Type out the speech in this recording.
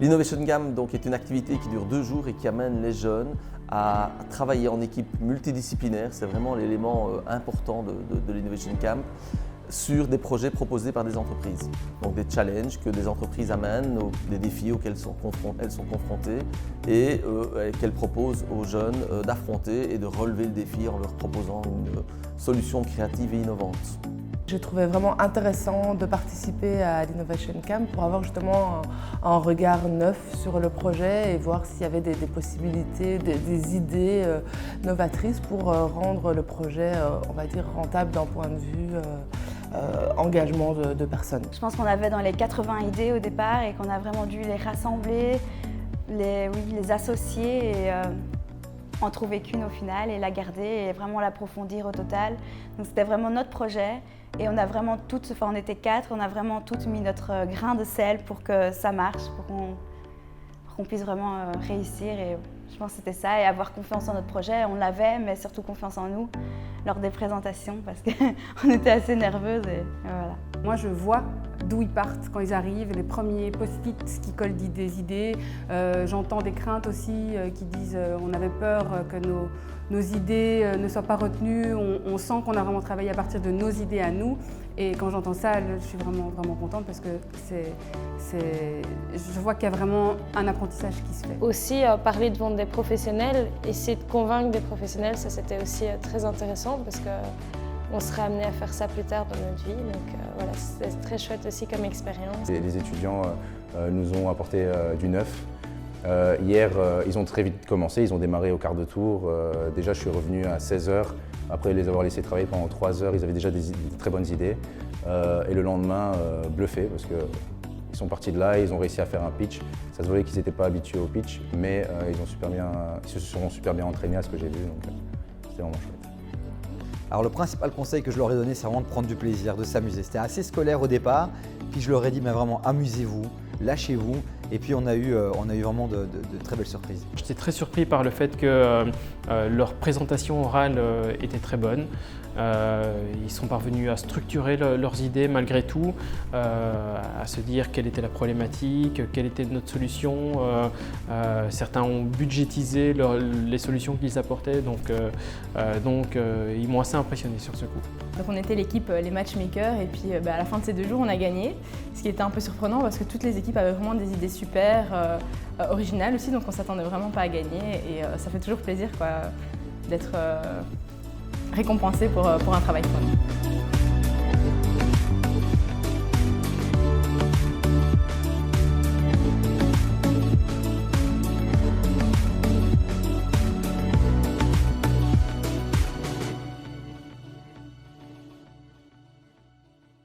L'Innovation Camp donc, est une activité qui dure 2 jours et qui amène les jeunes à travailler en équipe multidisciplinaire. C'est vraiment l'élément important de l'Innovation Camp sur des projets proposés par des entreprises. Donc des challenges que des entreprises amènent, des défis auxquels elles sont confrontées et qu'elles proposent aux jeunes d'affronter et de relever le défi en leur proposant une solution créative et innovante. Je trouvais vraiment intéressant de participer à l'Innovation Camp pour avoir justement un regard neuf sur le projet et voir s'il y avait des possibilités, des idées novatrices pour rendre le projet, on va dire, rentable d'un point de vue engagement de personnes. Je pense qu'on avait dans les 80 idées au départ et qu'on a vraiment dû les rassembler, les associer et en trouver qu'une au final et la garder et vraiment l'approfondir au total. Donc c'était vraiment notre projet et on a vraiment toutes, on était 4, on a vraiment toutes mis notre grain de sel pour que ça marche, pour qu'on puisse vraiment réussir et je pense que c'était ça et avoir confiance en notre projet, on l'avait mais surtout confiance en nous lors des présentations parce qu'on était assez nerveuses et voilà. Moi je vois d'où ils partent quand ils arrivent, les premiers post-it qui collent des idées. J'entends des craintes aussi qui disent on avait peur que nos idées ne soient pas retenues. On sent qu'on a vraiment travaillé à partir de nos idées à nous. Et quand j'entends ça, je suis vraiment contente parce que je vois qu'il y a vraiment un apprentissage qui se fait. Aussi, parler devant des professionnels, essayer de convaincre des professionnels, ça c'était aussi très intéressant parce que on serait amené à faire ça plus tard dans notre vie, donc voilà, c'est très chouette aussi comme expérience. Les étudiants nous ont apporté du neuf. Hier, ils ont très vite commencé, ils ont démarré au quart de tour. Déjà, je suis revenu à 16h. Après les avoir laissés travailler pendant 3 heures, ils avaient déjà des très bonnes idées. Et le lendemain, bluffé, parce qu'ils sont partis de là et ils ont réussi à faire un pitch. Ça se voyait qu'ils n'étaient pas habitués au pitch, mais ils se sont super bien entraînés à ce que j'ai vu, donc c'était vraiment chouette. Alors le principal conseil que je leur ai donné, c'est vraiment de prendre du plaisir, de s'amuser. C'était assez scolaire au départ, puis je leur ai dit mais vraiment amusez-vous, lâchez-vous. Et puis on a eu vraiment de très belles surprises. J'étais très surpris par le fait que leur présentation orale était très bonne. Ils sont parvenus à structurer leurs idées malgré tout, à se dire quelle était la problématique, quelle était notre solution. Certains ont budgétisé les solutions qu'ils apportaient, donc ils m'ont assez impressionné sur ce coup. Donc on était l'équipe les matchmakers et puis à la fin de ces 2 jours on a gagné, ce qui était un peu surprenant parce que toutes les équipes avaient vraiment des idées super originales aussi, donc on ne s'attendait vraiment pas à gagner et ça fait toujours plaisir d'être récompensé pour un travail fun.